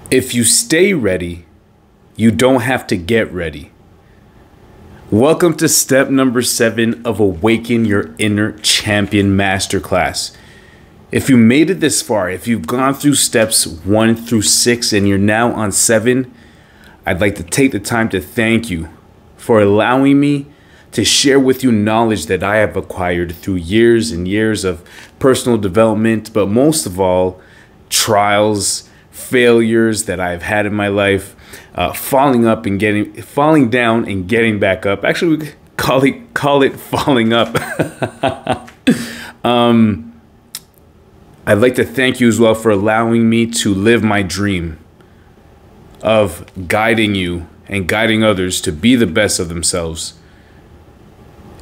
If you stay ready, you don't have to get ready. Welcome to step number 7 of Awaken Your Inner Champion Masterclass. If you made it this far, if you've gone through steps 1 through 6 and you're now on 7, I'd like to take the time to thank you for allowing me to share with you knowledge that I have acquired through years and years of personal development, but most of all, trials, failures that I've had in my life, falling down and getting back up. Actually, we call it falling up. I'd like to thank you as well for allowing me to live my dream of guiding you and guiding others to be the best of themselves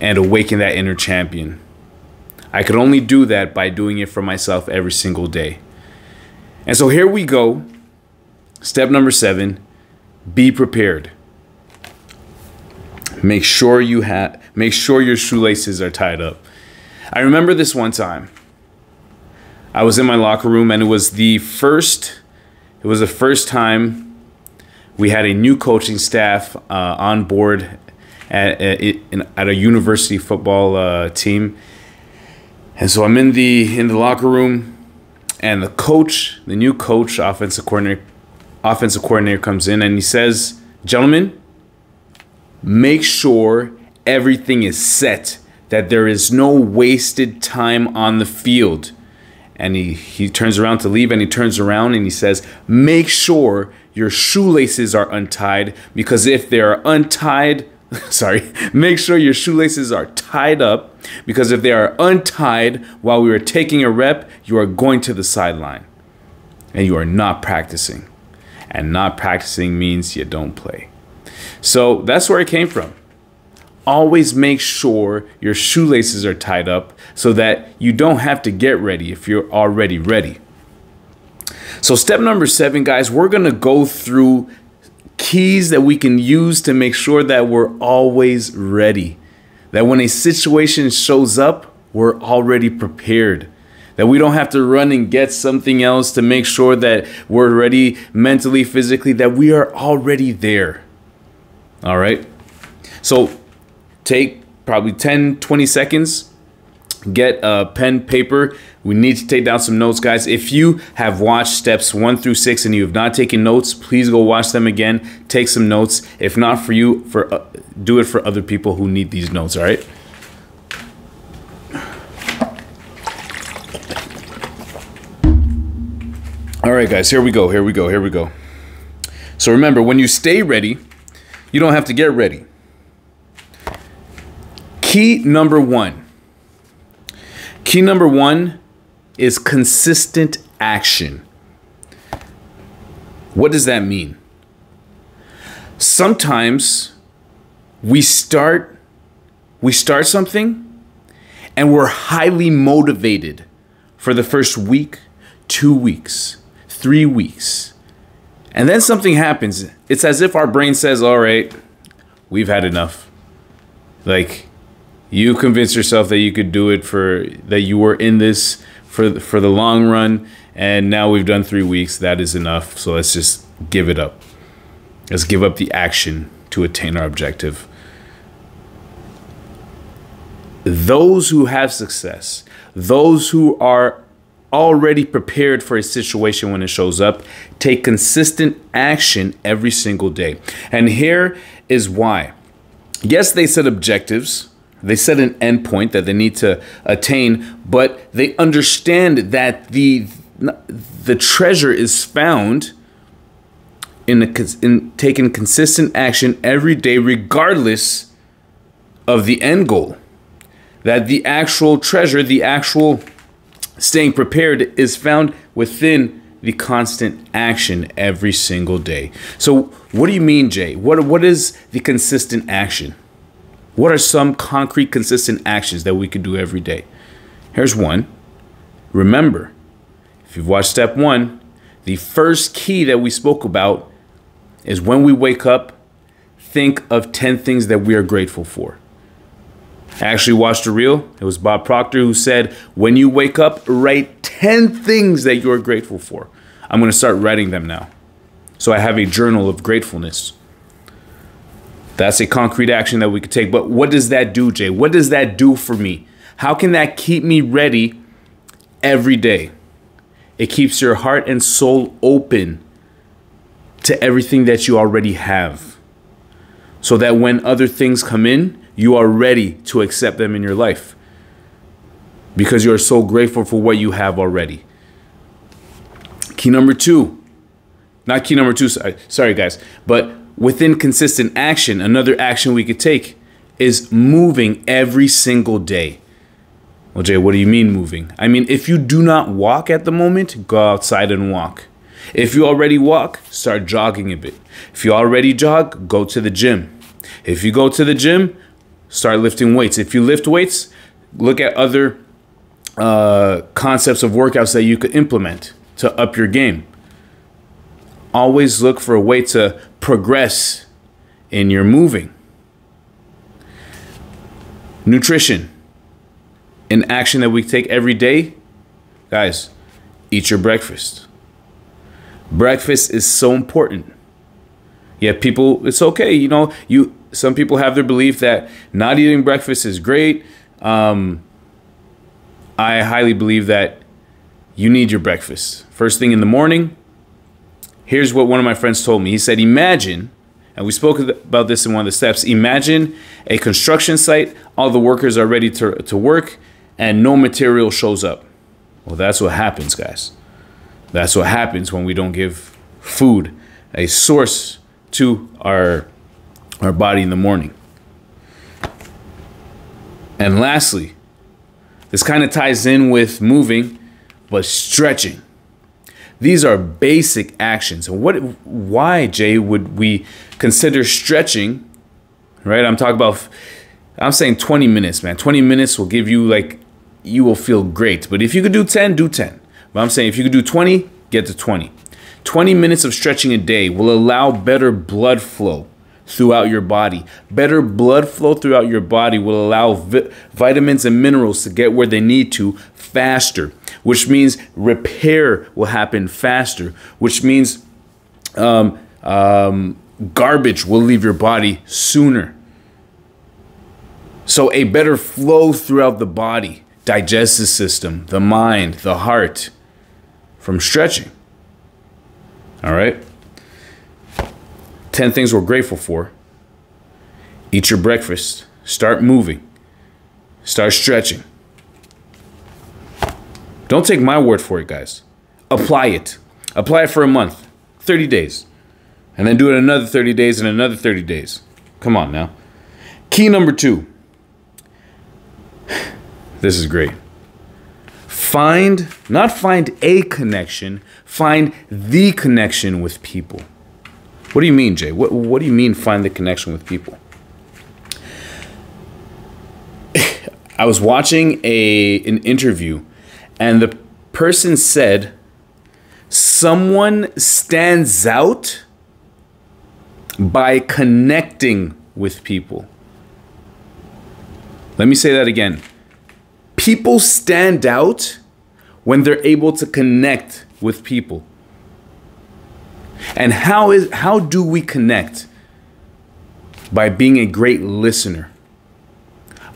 and awaken that inner champion. I could only do that by doing it for myself every single day. And so here we go. Step number 7, be prepared. Make sure your shoelaces are tied up. I remember this one time. I was in my locker room and it was the first time we had a new coaching staff on board at a university football team. And so I'm in the locker room. And the new coach, offensive coordinator comes in and he says, "Gentlemen, make sure everything is set, that there is no wasted time on the field." And he turns around to leave and he turns around and he says, "Make sure your shoelaces are untied, because if they are untied, make sure your shoelaces are tied up, because if they are untied while we are taking a rep, you are going to the sideline and you are not practicing. And not practicing means you don't play." So that's where it came from. Always make sure your shoelaces are tied up so that you don't have to get ready if you're already ready. So step number 7, guys, we're going to go through keys that we can use to make sure that we're always ready. That when a situation shows up, we're already prepared. That we don't have to run and get something else to make sure that we're ready mentally, physically, that we are already there. All right? So take probably 10, 20 seconds. Get a pen, paper. We need to take down some notes, guys. If you have watched steps 1 through 6 and you have not taken notes, please go watch them again. Take some notes. If not for you, do it for other people who need these notes, all right? All right, guys, here we go. So remember, when you stay ready, you don't have to get ready. Key number 1. Key number 1 is consistent action. What does that mean? Sometimes we start something and we're highly motivated for the first week, 2 weeks, 3 weeks. And then something happens. It's as if our brain says, "All right, we've had enough." Like, you convinced yourself that you could do it, that you were in this for the long run, and now we've done 3 weeks. That is enough. So let's just give it up. Let's give up the action to attain our objective. Those who have success, those who are already prepared for a situation when it shows up, take consistent action every single day. And here is why. Yes, they set objectives. They set an endpoint that they need to attain, but they understand that the treasure is found in taking consistent action every day, regardless of the end goal. That the actual treasure, the actual staying prepared, is found within the constant action every single day. So what do you mean, Jay? What is the consistent action? What are some concrete, consistent actions that we can do every day? Here's one. Remember, if you've watched step 1, the first key that we spoke about is when we wake up, think of 10 things that we are grateful for. I actually watched a reel. It was Bob Proctor who said, when you wake up, write 10 things that you are grateful for. I'm going to start writing them now. So I have a journal of gratefulness. That's a concrete action that we could take. But what does that do, Jay? What does that do for me? How can that keep me ready every day? It keeps your heart and soul open to everything that you already have, so that when other things come in, you are ready to accept them in your life because you're so grateful for what you have already. Key number two, not key number two, sorry guys, but within consistent action, another action we could take is moving every single day. Well, Jay, what do you mean moving? I mean, if you do not walk at the moment, go outside and walk. If you already walk, start jogging a bit. If you already jog, go to the gym. If you go to the gym, start lifting weights. If you lift weights, look at other concepts of workouts that you could implement to up your game. Always look for a way to progress in your moving. Nutrition. An action that we take every day. Guys, eat your breakfast. Breakfast is so important. Yeah, people, it's okay. You know, some people have their belief that not eating breakfast is great. I highly believe that you need your breakfast. First thing in the morning, here's what one of my friends told me. He said, imagine, and we spoke about this in one of the steps, imagine a construction site, all the workers are ready to work, and no material shows up. Well, that's what happens, guys. That's what happens when we don't give food a source to our body in the morning. And lastly, this kind of ties in with moving, but stretching. These are basic actions. And why, Jay, would we consider stretching? Right? I'm saying 20 minutes, man. 20 minutes will give you, like, you will feel great. But if you could do 10, do 10. But I'm saying if you could do 20, get to 20. 20 minutes of stretching a day will allow better blood flow throughout your body. Better blood flow throughout your body will allow vitamins and minerals to get where they need to faster, which means repair will happen faster, which means garbage will leave your body sooner. So a better flow throughout the body, digestive system, the mind, the heart, from stretching. All right. 10 things we're grateful for. Eat your breakfast. Start moving. Start stretching. Don't take my word for it, guys. Apply it. Apply it for a month, 30 days. And then do it another 30 days and another 30 days. Come on now. Key number 2. This is great. Not find a connection, find the connection with people. What do you mean, Jay? What do you mean find the connection with people? I was watching an interview, and the person said, someone stands out by connecting with people. Let me say that again. People stand out when they're able to connect with people. And how do we connect? By being a great listener.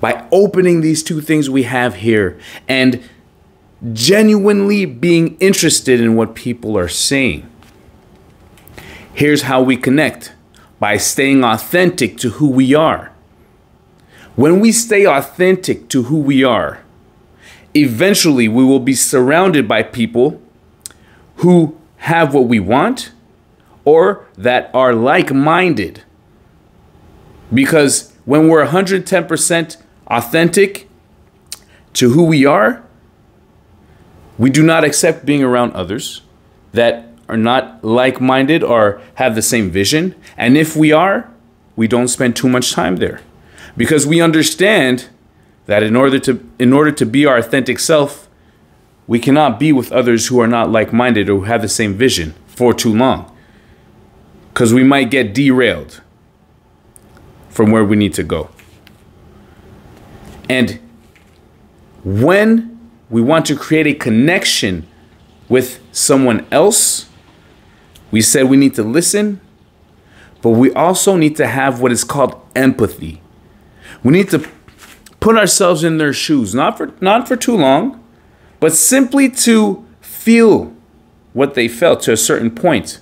By opening these two things we have here and genuinely being interested in what people are saying. Here's how we connect. By staying authentic to who we are. When we stay authentic to who we are, eventually we will be surrounded by people who have what we want or that are like-minded. Because when we're 110% authentic to who we are, we do not accept being around others that are not like-minded or have the same vision. And if we are, we don't spend too much time there. Because we understand that in order to be our authentic self, we cannot be with others who are not like-minded or who have the same vision for too long. Because we might get derailed from where we need to go. And when we want to create a connection with someone else, We said we need to listen, but we also need to have what is called empathy. We need to put ourselves in their shoes, not for too long, but simply to feel what they felt to a certain point.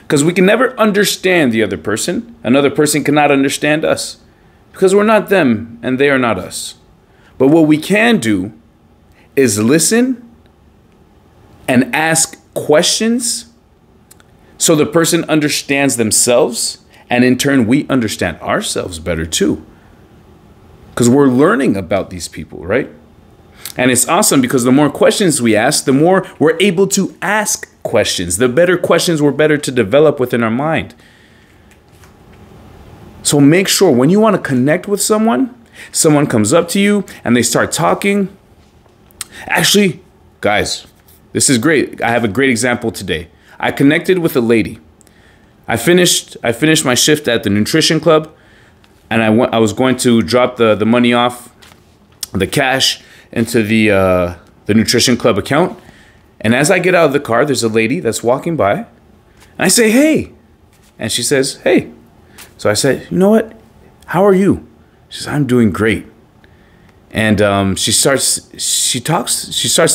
Because we can never understand the other person. Another person cannot understand us because we're not them and they are not us. But what we can do is listen and ask questions so the person understands themselves, and in turn we understand ourselves better too. Because we're learning about these people, right? And it's awesome because the more questions we ask, the more we're able to ask questions. The better questions we're better to develop within our mind. So make sure when you want to connect with someone, someone comes up to you and they start talking. Actually, guys, this is great. I have a great example today. I connected with a lady. I finished my shift at the nutrition club, and I was going to drop the money off, the cash, into the nutrition club account. And as I get out of the car, there's a lady that's walking by, and I say, "Hey," and she says, "Hey." So I said, "You know what? How are you?" She says, "I'm doing great." And she starts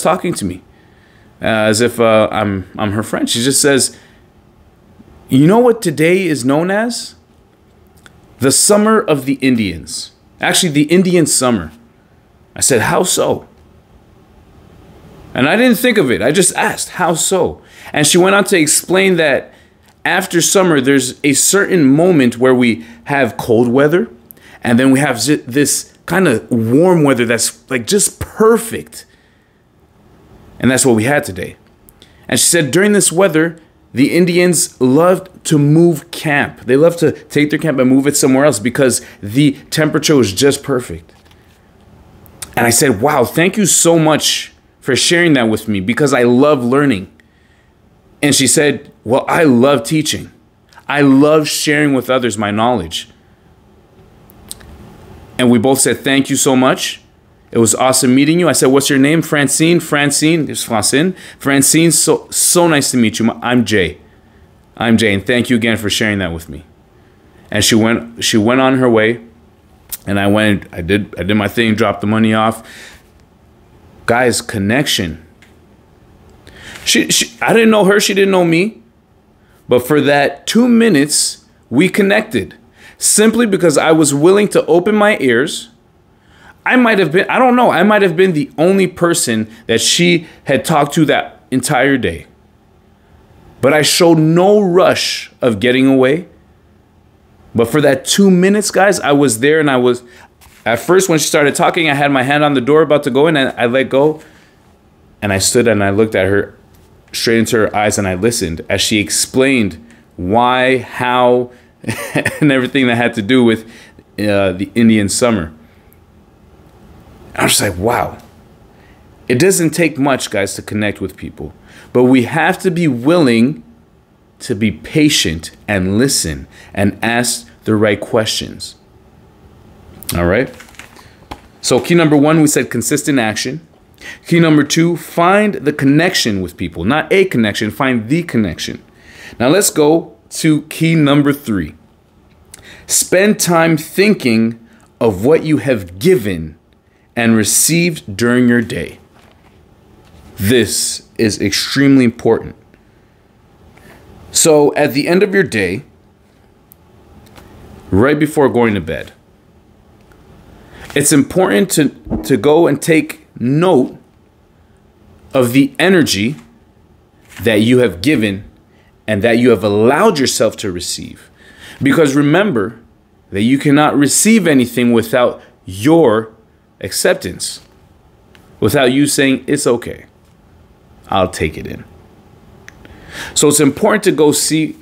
talking to me as if I'm her friend. She just says, "You know what today is known as? The summer of the Indians. Actually, the Indian summer." I said, "How so?" And I didn't think of it. I just asked, "How so?" And she went on to explain that after summer, there's a certain moment where we have cold weather, and then we have this kind of warm weather that's like just perfect. And that's what we had today. And she said during this weather, the Indians loved to move camp. They love to take their camp and move it somewhere else because the temperature was just perfect. And I said, "Wow, thank you so much for sharing that with me because I love learning." And she said, "Well, I love teaching. I love sharing with others my knowledge." And we both said, "Thank you so much. It was awesome meeting you." I said, "What's your name?" "Francine." "Francine." There's Francine. "Francine, so nice to meet you. I'm Jay. I'm Jay, and thank you again for sharing that with me." And she went on her way, and I did my thing, dropped the money off. Guys, connection. I didn't know her, she didn't know me, but for that 2 minutes, we connected. Simply because I was willing to open my ears. I might have been the only person that she had talked to that entire day. But I showed no rush of getting away. But for that 2 minutes, guys, I was there, and at first when she started talking, I had my hand on the door about to go in, and I let go. And I stood and I looked at her straight into her eyes, and I listened as she explained why, how, and everything that had to do with the Indian summer. I was just like, wow. It doesn't take much, guys, to connect with people. But we have to be willing to be patient and listen and ask the right questions. All right? So key number 1, we said consistent action. Key number 2, find the connection with people. Not a connection, find the connection. Now let's go to key number 3. Spend time thinking of what you have given and received during your day. This is extremely important. So at the end of your day, right before going to bed, it's important to go and take note of the energy that you have given and that you have allowed yourself to receive. Because remember that you cannot receive anything without your acceptance, without you saying, "It's okay, I'll take it in." So it's important to go see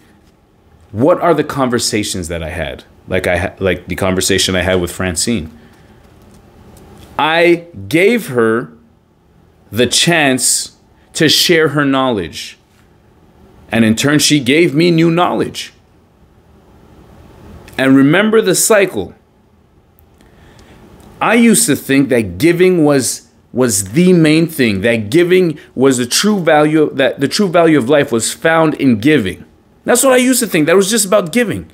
what are the conversations that I had, like the conversation I had with Francine. I gave her the chance to share her knowledge, and in turn, she gave me new knowledge. And remember the cycle. I used to think that giving was the main thing, that giving was the true value, that the true value of life was found in giving. That's what I used to think. That was just about giving.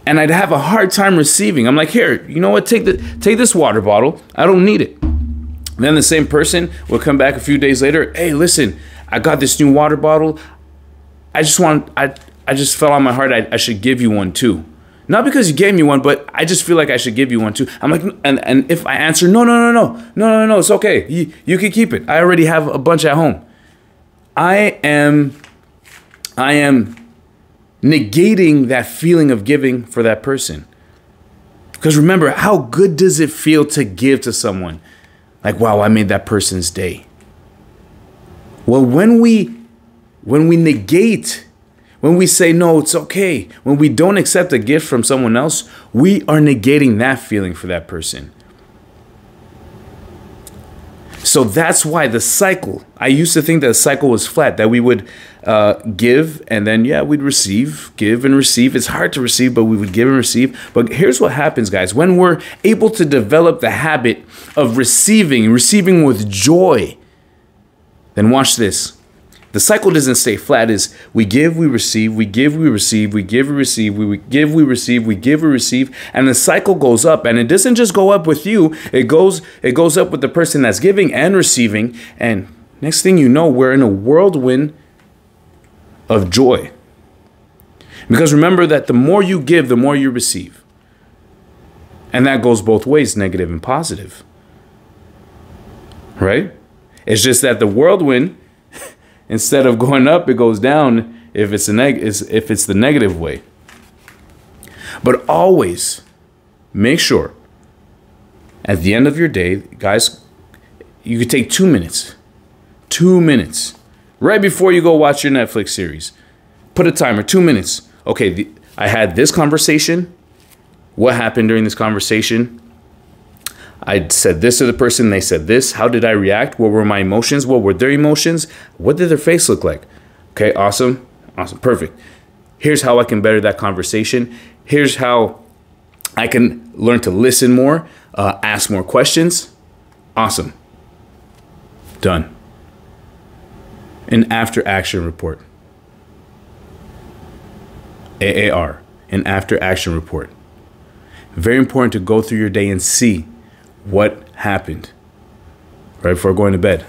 And I'd have a hard time receiving. I'm like, here, you know what? Take this water bottle. I don't need it. Then the same person will come back a few days later. Hey, listen, I got this new water bottle. I just felt on my heart I should give you one too. Not because you gave me one, but I just feel like I should give you one too. I'm like, and if I answer, no, it's okay. You can keep it. I already have a bunch at home. I am negating that feeling of giving for that person. Because remember, how good does it feel to give to someone? Like, wow, I made that person's day. Well, when we negate, when we say, no, it's okay, when we don't accept a gift from someone else, we are negating that feeling for that person. So that's why the cycle, I used to think that the cycle was flat, that we would give and then, we'd receive, give and receive. It's hard to receive, but we would give and receive. But here's what happens, guys. When we're able to develop the habit of receiving with joy, then watch this. The cycle doesn't stay flat. Is we give, we receive, we give, we receive, we give, we receive, we give, we receive, we give, we receive, and the cycle goes up. And it doesn't just go up with you. It goes up with the person that's giving and receiving. And next thing you know, we're in a whirlwind of joy. Because remember that the more you give, the more you receive. And that goes both ways, negative and positive. Right? It's just that the whirlwind, instead of going up, it goes down if it's the negative way. But always make sure at the end of your day, guys, you could take 2 minutes. 2 minutes. Right before you go watch your Netflix series. Put a timer, 2 minutes. Okay, I had this conversation. What happened during this conversation? I said this to the person, they said this. How did I react? What were my emotions? What were their emotions? What did their face look like? Okay, awesome. Awesome, perfect. Here's how I can better that conversation. Here's how I can learn to listen more, ask more questions. Awesome. Done. An after action report. AAR, an after action report. Very important to go through your day and see what happened right before going to bed.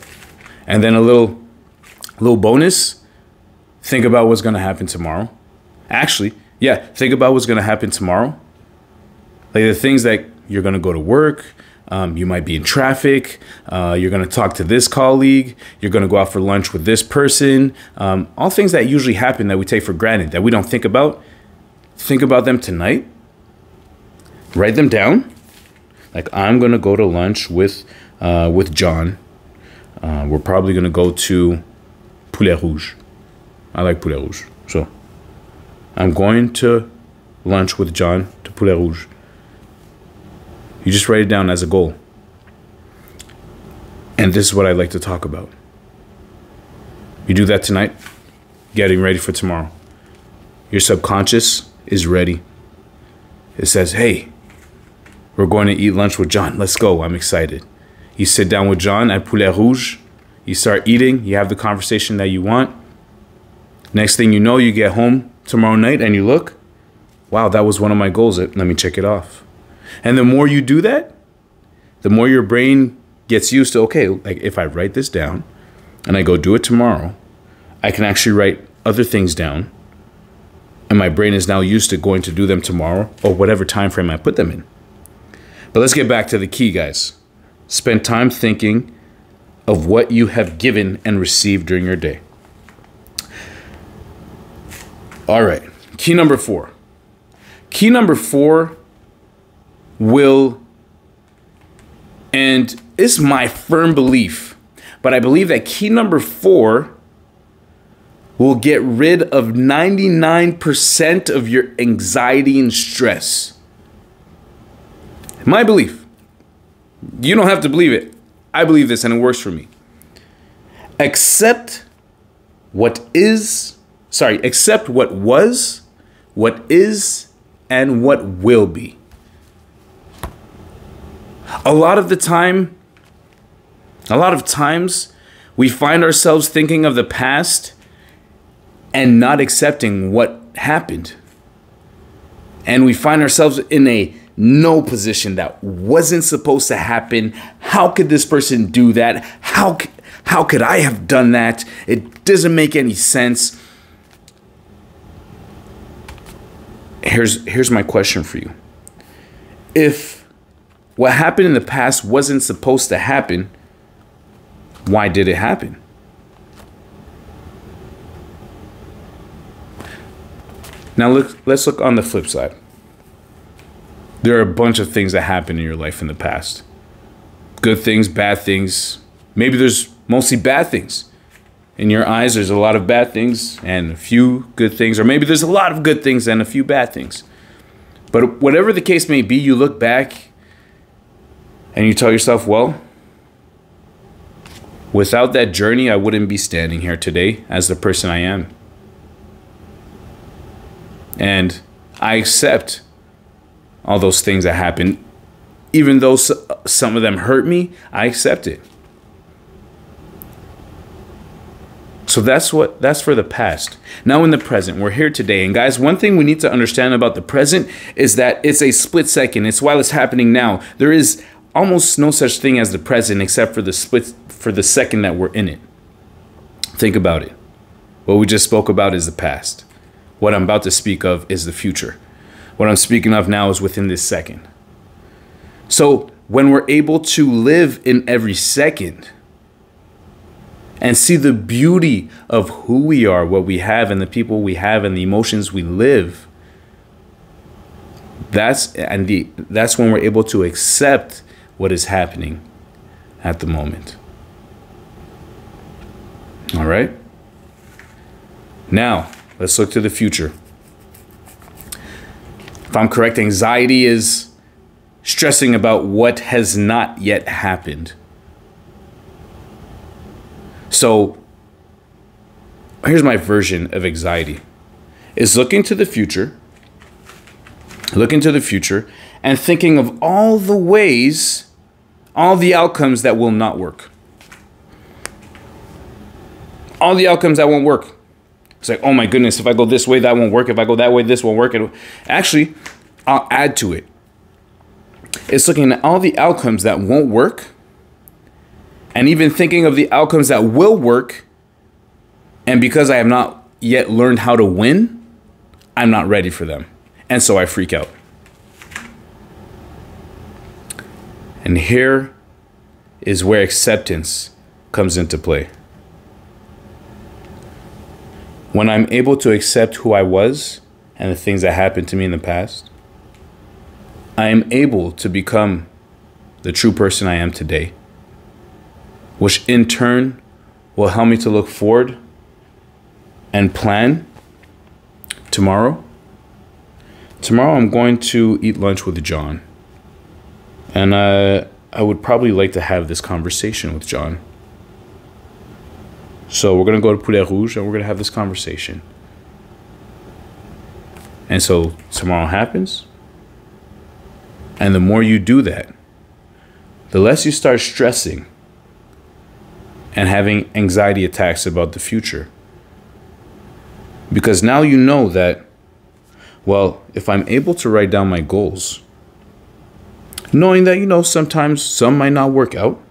And then a little bonus, think about what's going to happen tomorrow. Actually, think about what's going to happen tomorrow. Like the things that you're going to go to work, you might be in traffic, you're going to talk to this colleague, you're going to go out for lunch with this person, all things that usually happen that we take for granted, that we don't think about. Think about them tonight. Write them down. Like, I'm going to go to lunch with John. We're probably going to go to Poulet Rouge. I like Poulet Rouge. So I'm going to lunch with John to Poulet Rouge. You just write it down as a goal. And this is what I'd like to talk about. You do that tonight, getting ready for tomorrow. Your subconscious is ready. It says, hey, we're going to eat lunch with John. Let's go. I'm excited. You sit down with John at Poulet Rouge. You start eating. You have the conversation that you want. Next thing you know, you get home tomorrow night and you look, wow, that was one of my goals. Let me check it off. And the more you do that, the more your brain gets used to, okay, like if I write this down and I go do it tomorrow, I can actually write other things down. And my brain is now used to going to do them tomorrow or whatever time frame I put them in. But let's get back to the key, guys. Spend time thinking of what you have given and received during your day. All right. Key number 4. Key number 4 will, and it's my firm belief, but I believe that key number 4 will get rid of 99% of your anxiety and stress. My belief. You don't have to believe it. I believe this and it works for me. Accept what was, what is, and what will be. A lot of times we find ourselves thinking of the past and not accepting what happened. And we find ourselves in a no position that wasn't supposed to happen. How could this person do that? How could I have done that? It doesn't make any sense. Here's my question for you. If what happened in the past wasn't supposed to happen, why did it happen? Now let's look on the flip side. There are a bunch of things that happened in your life in the past. Good things, bad things. Maybe there's mostly bad things. In your eyes, there's a lot of bad things and a few good things. Or maybe there's a lot of good things and a few bad things. But whatever the case may be, you look back and you tell yourself, well, without that journey, I wouldn't be standing here today as the person I am. And I accept all those things that happened. Even though some of them hurt me, I accept it. So that's for the past. Now in the present, we're here today. And guys, one thing we need to understand about the present is that it's a split second. It's while it's happening now. There is almost no such thing as the present except for the second that we're in it. Think about it. What we just spoke about is the past. What I'm about to speak of is the future. What I'm speaking of now is within this second. So when we're able to live in every second and see the beauty of who we are, what we have, and the people we have, and the emotions we live, that's when we're able to accept what is happening at the moment. All right? Now, let's look to the future. If I'm correct, anxiety is stressing about what has not yet happened. So here's my version of anxiety. Is looking to the future and thinking of all the ways, all the outcomes that will not work. All the outcomes that won't work. It's like, oh my goodness, if I go this way, that won't work. If I go that way, this won't work. Actually, I'll add to it. It's looking at all the outcomes that won't work and even thinking of the outcomes that will work. And because I have not yet learned how to win, I'm not ready for them. And so I freak out. And here is where acceptance comes into play. When I'm able to accept who I was and the things that happened to me in the past, I am able to become the true person I am today, which in turn will help me to look forward and plan tomorrow. Tomorrow I'm going to eat lunch with John. And I would probably like to have this conversation with John. So we're going to go to Poulet Rouge and we're going to have this conversation. And so tomorrow happens. And the more you do that, the less you start stressing and having anxiety attacks about the future. Because now you know that, well, if I'm able to write down my goals, knowing that, sometimes some might not work out,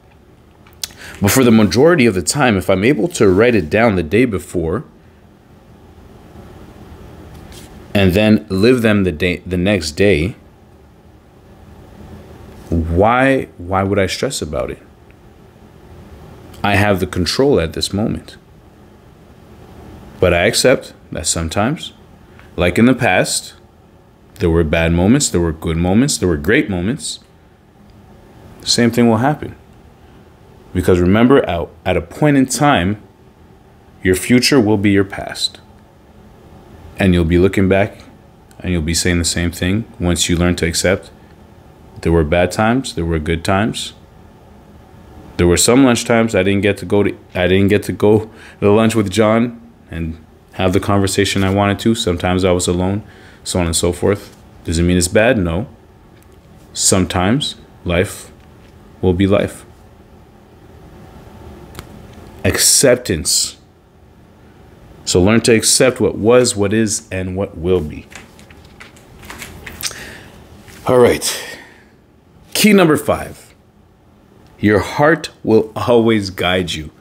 but for the majority of the time, if I'm able to write it down the day before and then live them the next day, why would I stress about it? I have the control at this moment. But I accept that sometimes, like in the past, there were bad moments, there were good moments, there were great moments. The same thing will happen. Because remember, at a point in time, your future will be your past. And you'll be looking back and you'll be saying the same thing once you learn to accept. There were bad times, there were good times. There were some lunch times I didn't get to go to lunch with John and have the conversation I wanted to. Sometimes I was alone, so on and so forth. Doesn't mean it's bad, no. Sometimes life will be life. Acceptance So learn to accept what was, what is, and what will be. All right. Key number 5. Your heart will always guide you.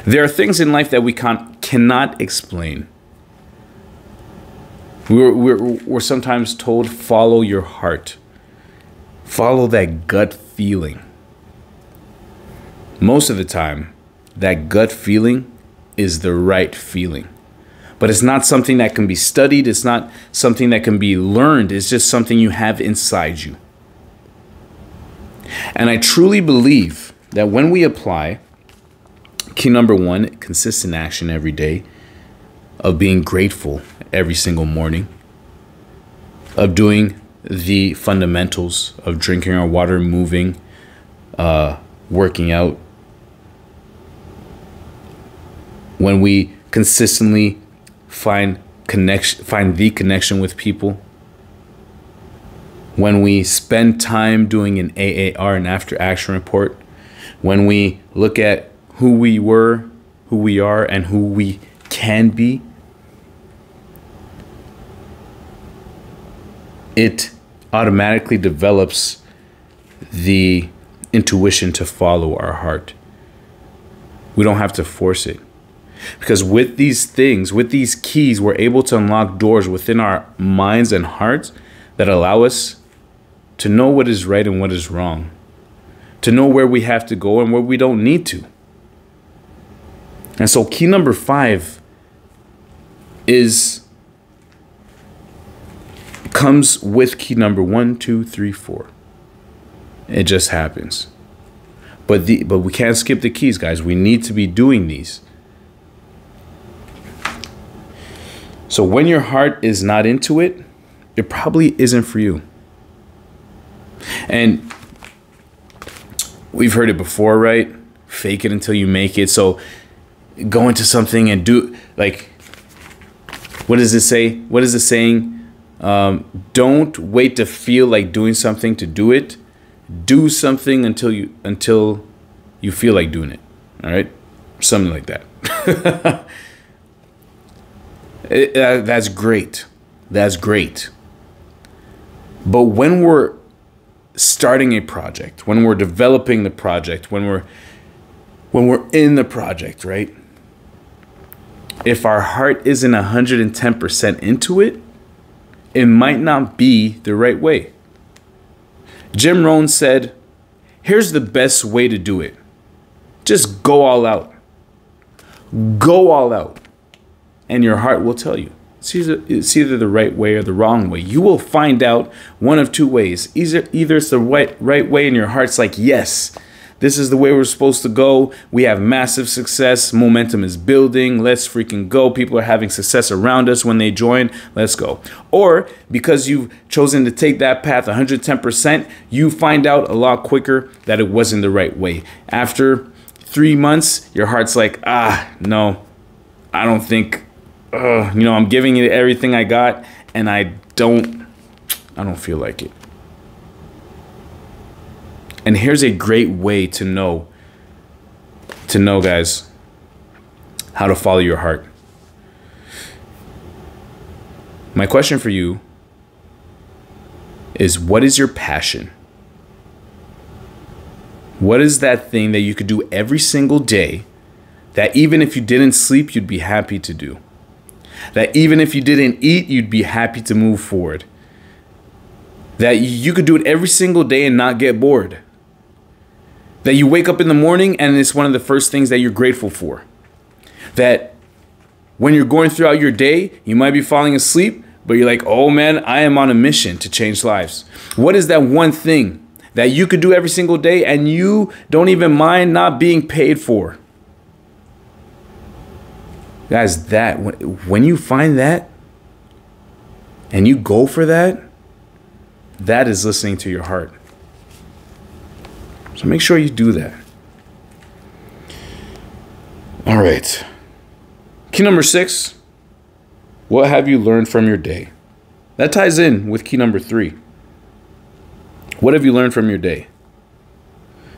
There are things in life that we cannot explain. We're sometimes told, follow your heart. Follow that gut feeling. Most of the time, that gut feeling is the right feeling. But it's not something that can be studied. It's not something that can be learned. It's just something you have inside you. And I truly believe that when we apply key number 1, consistent action every day, of being grateful every single morning, of doing the fundamentals of drinking our water, moving, working out, when we consistently find the connection with people, when we spend time doing an AAR, an after action report, when we look at who we were, who we are, and who we can be, it automatically develops the intuition to follow our heart. We don't have to force it. Because with these things, with these keys, we're able to unlock doors within our minds and hearts that allow us to know what is right and what is wrong, to know where we have to go and where we don't need to. And so key number 5 comes with key number 1, 2, 3, 4. It just happens. But we can't skip the keys, guys. We need to be doing these. So when your heart is not into it, it probably isn't for you. And we've heard it before, right? Fake it until you make it. So go into something and do, like, what does it say? What is the saying? Don't wait to feel like doing something to do it. Do something until you feel like doing it. All right? Something like that. That's great. That's great. But when we're starting a project, when we're developing the project, when we're in the project, right? If our heart isn't 110% into it, it might not be the right way. Jim Rohn said, here's the best way to do it. Just go all out. Go all out. And your heart will tell you. It's either the right way or the wrong way. You will find out one of two ways. Either it's the right way and your heart's like, yes, this is the way we're supposed to go. We have massive success. Momentum is building. Let's freaking go. People are having success around us when they join. Let's go. Or because you've chosen to take that path 110%, you find out a lot quicker that it wasn't the right way. After 3 months, your heart's like, no, I don't think, I'm giving it everything I got and I don't feel like it. And here's a great way to know, guys, how to follow your heart. My question for you is, what is your passion? What is that thing that you could do every single day that even if you didn't sleep, you'd be happy to do? That even if you didn't eat, you'd be happy to move forward? That you could do it every single day and not get bored? That you wake up in the morning and it's one of the first things that you're grateful for? That when you're going throughout your day, you might be falling asleep, but you're like, oh man, I am on a mission to change lives. What is that one thing that you could do every single day and you don't even mind not being paid for? Guys, that when you find that and you go for that, that is listening to your heart. So make sure you do that. All right. Key number 6. What have you learned from your day? That ties in with key number 3. What have you learned from your day?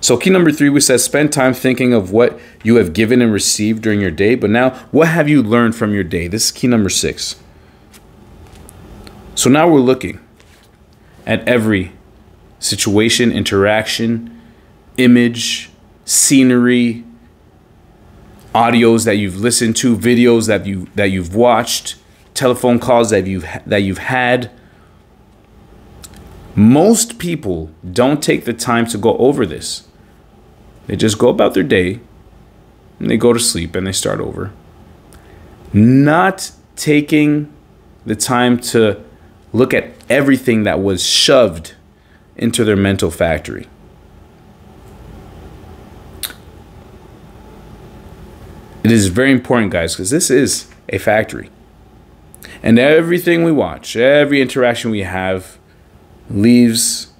So key number 3, we said spend time thinking of what you have given and received during your day. But now, what have you learned from your day? This is key number 6. So now we're looking at every situation, interaction, image, scenery, audios that you've listened to, videos that you've watched, telephone calls that you've had. Most people don't take the time to go over this. They just go about their day and they go to sleep and they start over. Not taking the time to look at everything that was shoved into their mental factory. It is very important, guys, because this is a factory. And everything we watch, every interaction we have leaves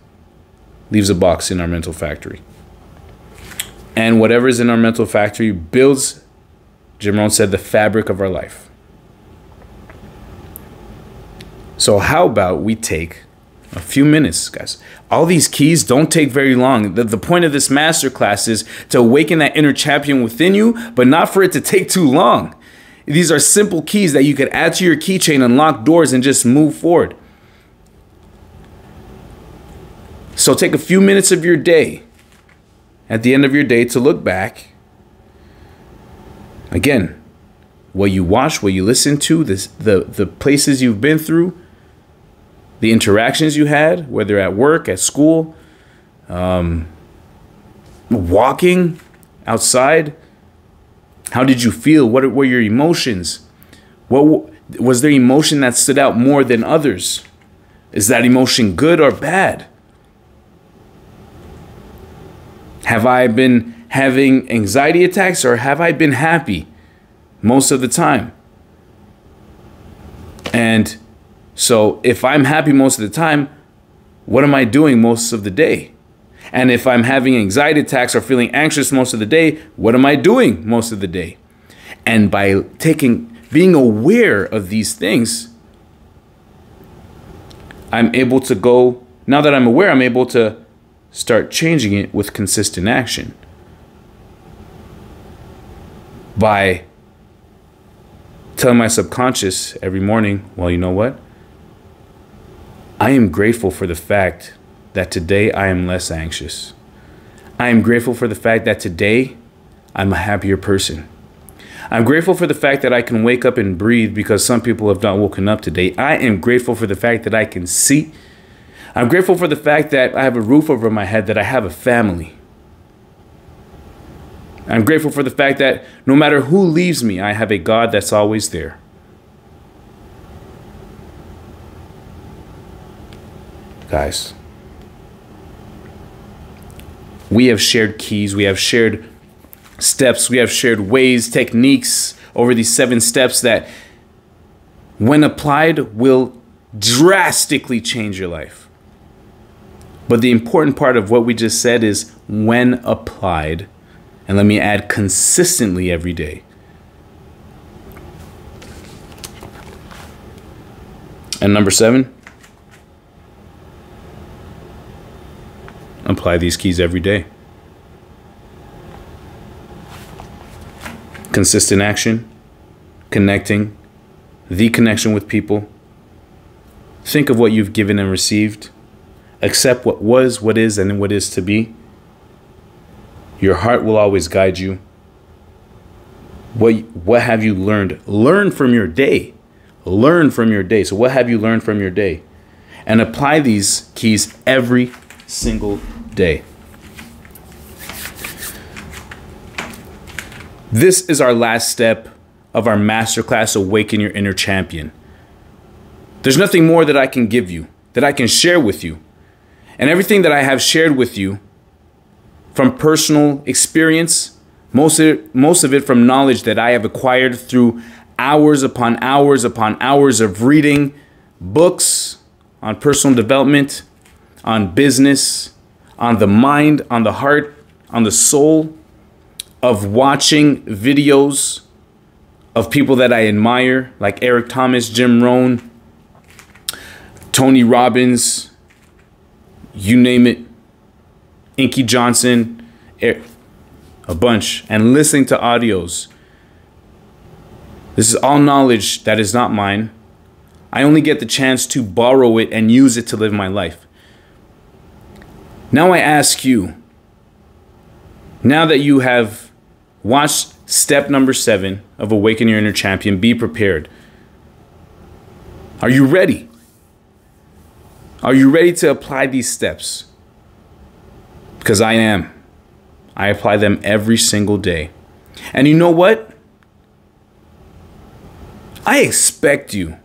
a box in our mental factory. And whatever is in our mental factory builds, Jim Rohn said, the fabric of our life. So how about we take a few minutes, guys? All these keys don't take very long. The point of this masterclass is to awaken that inner champion within you, but not for it to take too long. These are simple keys that you could add to your keychain, unlock doors, and just move forward. So take a few minutes of your day, at the end of your day, to look back. Again, what you watch, what you listen to, the places you've been through, the interactions you had, whether at work, at school, walking outside. How did you feel? What were your emotions? What was there emotion that stood out more than others? Is that emotion good or bad? Have I been having anxiety attacks or have I been happy most of the time? And so if I'm happy most of the time, what am I doing most of the day? And if I'm having anxiety attacks or feeling anxious most of the day, what am I doing most of the day? And by being aware of these things, I'm able to go, now that I'm aware, I'm able to start changing it with consistent action. By telling my subconscious every morning, well, you know what? I am grateful for the fact that today I am less anxious. I am grateful for the fact that today I'm a happier person. I'm grateful for the fact that I can wake up and breathe because some people have not woken up today. I am grateful for the fact that I can see. I'm grateful for the fact that I have a roof over my head, that I have a family. I'm grateful for the fact that no matter who leaves me, I have a God that's always there. Guys, we have shared keys, we have shared steps, we have shared ways, techniques over these 7 steps that, when applied, will drastically change your life. But the important part of what we just said is when applied, and let me add consistently every day. And number 7, apply these keys every day. Consistent action, connecting, the connection with people. Think of what you've given and received. Accept what was, what is, and what is to be. Your heart will always guide you. What have you learned? Learn from your day. Learn from your day. So what have you learned from your day? And apply these keys every single day. This is our last step of our masterclass, Awaken Your Inner Champion. There's nothing more that I can give you, that I can share with you. And everything that I have shared with you from personal experience, most of it from knowledge that I have acquired through hours upon hours upon hours of reading books on personal development, on business, on the mind, on the heart, on the soul, of watching videos of people that I admire, like Eric Thomas, Jim Rohn, Tony Robbins, you name it, Inky Johnson, a bunch, and listening to audios. This is all knowledge that is not mine. I only get the chance to borrow it and use it to live my life. Now I ask you, now that you have watched step number 7 of Awaken Your Inner Champion, be prepared. Are you ready? Are you ready to apply these steps? Because I am. I apply them every single day. And you know what? I expect it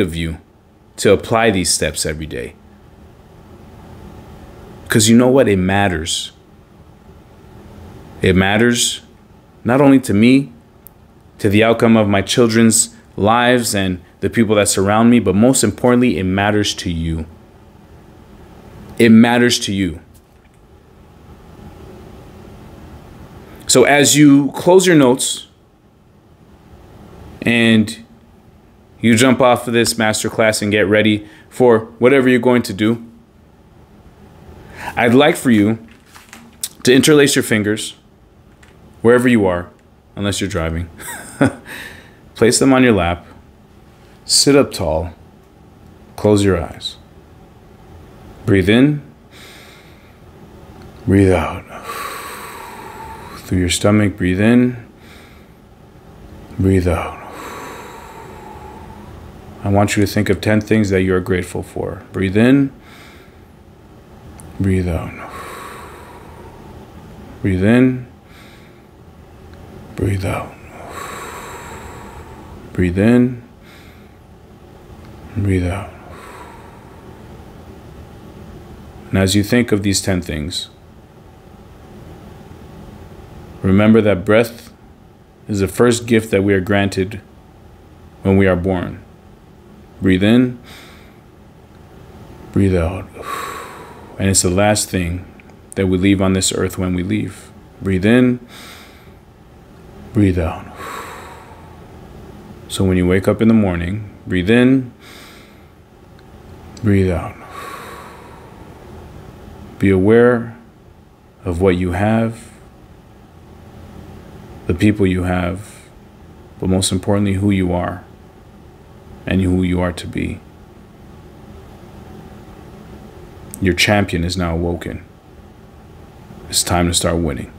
of you to apply these steps every day. Because you know what? It matters. It matters not only to me, to the outcome of my children's lives and the people that surround me, but most importantly, it matters to you. It matters to you. So as you close your notes and you jump off of this masterclass and get ready for whatever you're going to do, I'd like for you to interlace your fingers wherever you are, unless you're driving. Place them on your lap. Sit up tall. Close your eyes. Breathe in. Breathe out. Through your stomach, breathe in. Breathe out. I want you to think of 10 things that you're grateful for. Breathe in. Breathe out. Breathe in. Breathe out. Breathe in. Breathe out. And as you think of these 10 things, remember that breath is the first gift that we are granted when we are born. Breathe in. Breathe out. And it's the last thing that we leave on this earth when we leave. Breathe in. Breathe out. So when you wake up in the morning, breathe in. Breathe out. Be aware of what you have, the people you have, but most importantly, who you are and who you are to be. Your champion is now awoken. It's time to start winning.